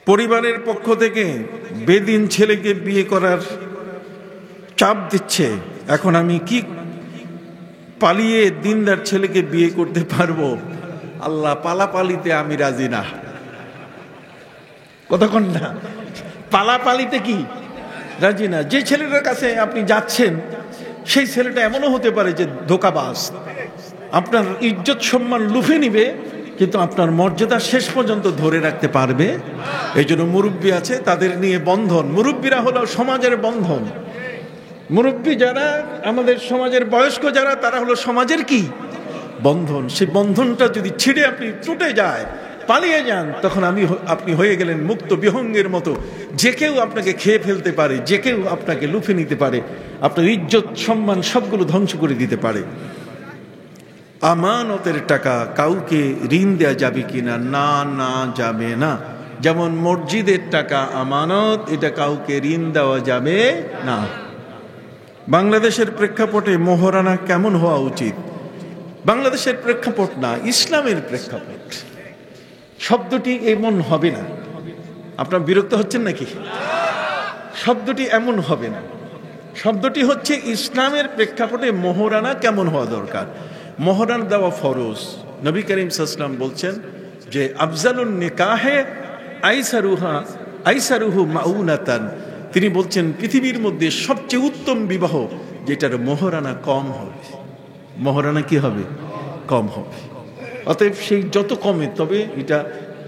পরিবারের পক্ষ থেকে বেদিন ছেলেকে বিয়ে করার চাপ দিচ্ছে। এখন আমি কি পালিয়ে দিনদার ছেলেকে বিয়ে করতে পারবো? আল্লাহ, পালাপালিতে আমি রাজি না। কতক্ষণ না পালাপালিতে কি রাজি না। যে ছেলেটার কাছে আপনি যাচ্ছেন সেই ছেলেটা এমনও হতে পারে যে ধোঁকাবাজ, আপনার ইজ্জত সম্মান লুফে নিবে, কিন্তু আপনার মর্যাদা শেষ পর্যন্ত ধরে রাখতে পারবে। এই জন্য মুরব্বী আছে, তাদের নিয়ে বন্ধন। মুরব্বীরা হলো সমাজের বন্ধন। মুরব্বী যারা, আমাদের সমাজের বয়স্ক যারা, তারা হলো সমাজের কি বন্ধন। সেই বন্ধনটা যদি ছিঁড়ে আপনি টুটে যায়, পালিয়ে যান, তখন আপনি হয়ে গেলেন মুক্ত বিহঙ্গের মতো। যে কেউ আপনাকে খেয়ে ফেলতে পারে, যে কেউ আপনাকে লুফে নিতে পারে, আপনার ইজ্জত সম্মান সবগুলো ধ্বংস করে দিতে পারে। আমানতের টাকা কাউকে ঋণ দেয়া যাবে কিনা? না, না, যাবে না। যেমন মসজিদের টাকা আমানত, এটা কাউকে ঋণ দেওয়া যাবে না। বাংলাদেশের প্রেক্ষাপটে মোহরানা কেমন হওয়া উচিত? বাংলাদেশের প্রেক্ষাপট না, ইসলামের প্রেক্ষাপট। শব্দটি এমন হবে না। আপনার বিরক্ত হচ্ছেন নাকি? শব্দটি এমন হবে না। শব্দটি হচ্ছে ইসলামের প্রেক্ষাপটে মোহরানা কেমন হওয়া দরকার। মোহরানা দেওয়া ফরজ। নবী করিম সাল্লাল্লাহু আলাইহি ওয়াসাল্লাম বলছেন যে আফজালুন নিকাহে আইসারুহু মাউনাতান। তিনি বলছেন পৃথিবীর মধ্যে সবচেয়ে উত্তম বিবাহ যেটার মোহরানা কম হবে। মোহরানা কি হবে? কম হবে। অতএব সেই যত কমে, তবে এটা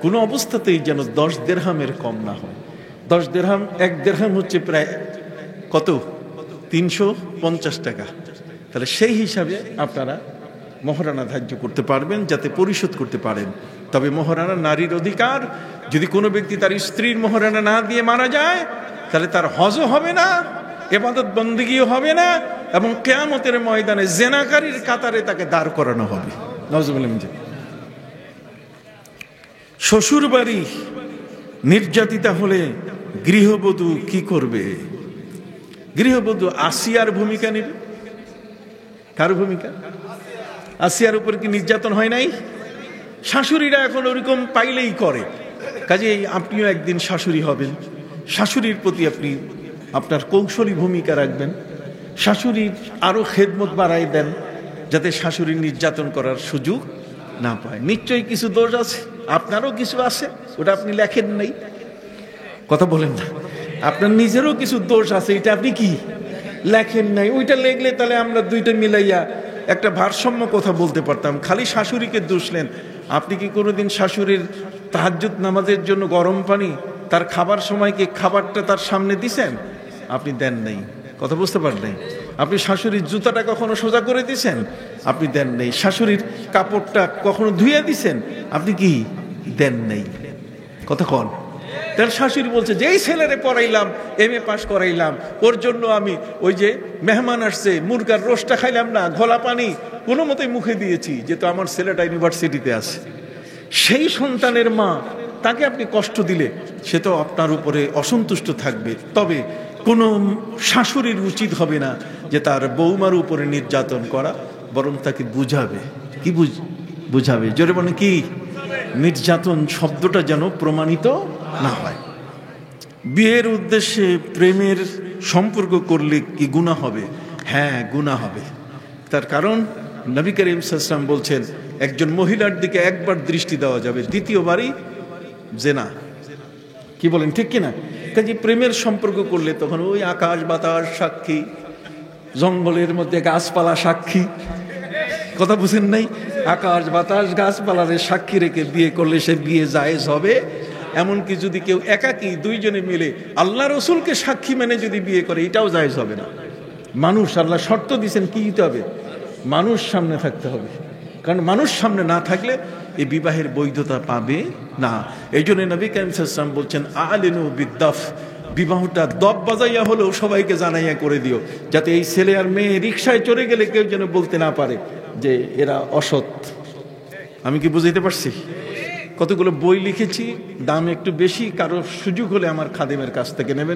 কোনো অবস্থাতেই যেন 10 দিরহামের কম না হয়। 10 দিরহাম, 1 দিরহাম হচ্ছে প্রায় কত? 350 টাকা। তাহলে সেই হিসাবে আপনারা মোহরানা ধার্য করতে পারবেন, যাতে পরিশোধ করতে পারেন। তবে মোহরানা নারীর অধিকার। যদি কোনো ব্যক্তি তার স্ত্রীর মোহরানা না দিয়ে মারা যায়, তাহলে তার হজও হবে না, ইবাদত বন্দেগীও হবে না, এবং কিয়ামতের ময়দানে জেনাকারীর কাতারে তাকে দাঁড় করানো হবে। নাউজুবিল্লাহ। শ্বশুর বাড়ি নির্যাতিতা হলে গৃহবধূ কি করবে? গৃহবধূ আসিয়ার ভূমিকা নেবে। কার ভূমিকা? আসিয়ার উপর কি নির্যাতন হয় নাই? শাশুড়িরা এখন ওরকম পাইলেই করে। কাজেই আপনিও একদিন শাশুড়ি হবেন। শাশুড়ির প্রতি আপনি আপনার কৌশলী ভূমিকা রাখবেন। শাশুড়ির আরো খেদমত বাড়াই দেন, যাতে শাশুড়ি নির্যাতন করার সুযোগ না পায়। নিশ্চয়ই কিছু দোষ আছে, আপনারও কিছু আছে, ওটা আপনি লেখেন নাই। কথা বলেন না। আপনার নিজেরও কিছু দোষ আছে, এটা আপনি কি লেখেন নাই। ওইটা লেখলে তাহলে আমরা দুইটা মিলাইয়া একটা ভারসাম্য কথা বলতে পারতাম। খালি শাশুড়িকে দোষলেন। আপনি কি কোনোদিন শাশুড়ির তাহাজ্জুদ নামাজের জন্য গরম পানি, তার খাবার সময় কি খাবারটা তার সামনে দিছেন? আপনি দেন নাই। কথা বুঝতে পারলেন? আপনি শাশুড়ির জুতাটা কখনো সোজা করে দিছেন? আপনি দেন নেই। শাশুড়ির কাপড়টা কখনো ধুয়ে দিছেন? আপনি কি দেন নেই। কথা কন। তার শাশুড়ি বলছে যে এই ছেলেরে পড়াইলাম, MA পাস করাইলাম, ওর জন্য আমি ওই যে মেহমান আসছে, মুরগার রোস্টটা খাইলাম না, ঘোলা পানি কোনো মতেই মুখে দিয়েছি, যেহেতু আমার ছেলেটা ইউনিভার্সিটিতে আছে। সেই সন্তানের মা, তাকে আপনি কষ্ট দিলে সে তো আপনার উপরে অসন্তুষ্ট থাকবে। তবে কোনো শাশুড়ির উচিত হবে না যে তার বৌমার উপরে নির্যাতন করা, বরং তাকে বুঝাবে। কি বুঝাবে? জোরে মানে কি? নির্যাতন শব্দটা যেন প্রমাণিত না হয়। বিয়ের উদ্দেশ্যে প্রেমের সম্পর্ক করলে কি গুনাহ হবে? হ্যাঁ, গুনাহ হবে। তার কারণ নবী করিম সাল্লাল্লাহু আলাইহি ওয়াসাল্লাম বলছেন একজন মহিলার দিকে একবার দৃষ্টি দেওয়া যাবে, দ্বিতীয়বারই জেনা। কি বলেন, ঠিক কিনা? কাজে প্রেমের সম্পর্ক করলে তখন ওই আকাশ বাতাস সাক্ষী, জঙ্গলের মধ্যে গাছপালা সাক্ষী। কথা বুঝেন নাই? আকাশ বাতাস গাছপালারে সাক্ষী রেখে বিয়ে করলে সে বিয়ে জায়েজ হবে। এমনকি যদি কেউ একাকী, দুইজনে মিলে আল্লাহ রসুলকে সাক্ষী মেনে যদি বিয়ে করে, এটাও জায়েজ হবে না। মানুষ, আল্লাহ শর্ত দিয়েছেন কি দিতে হবে? মানুষ সামনে থাকতে হবে। কারণ মানুষ সামনে না থাকলে এই বিবাহের বৈধতা পাবে না। এই জন্য নবী করিম সাল্লাল্লাহু আলাইহি ওয়াসাল্লাম বলছেন আলিনু বিদ্দাফ, বিবাহটা দপ বাজাইয়া হলেও সবাইকে জানাইয়া করে দিও, যাতে এই ছেলে আর মেয়ে রিকশায় চড়ে গেলে কেউ যেন বলতে না পারে যে এরা অসৎ। আমি কি বুঝাইতে পারছি? কতগুলো বই লিখেছি, দাম একটু বেশি, কারো সুযোগ হলে আমার খাদেমের কাছ থেকে নেবেন।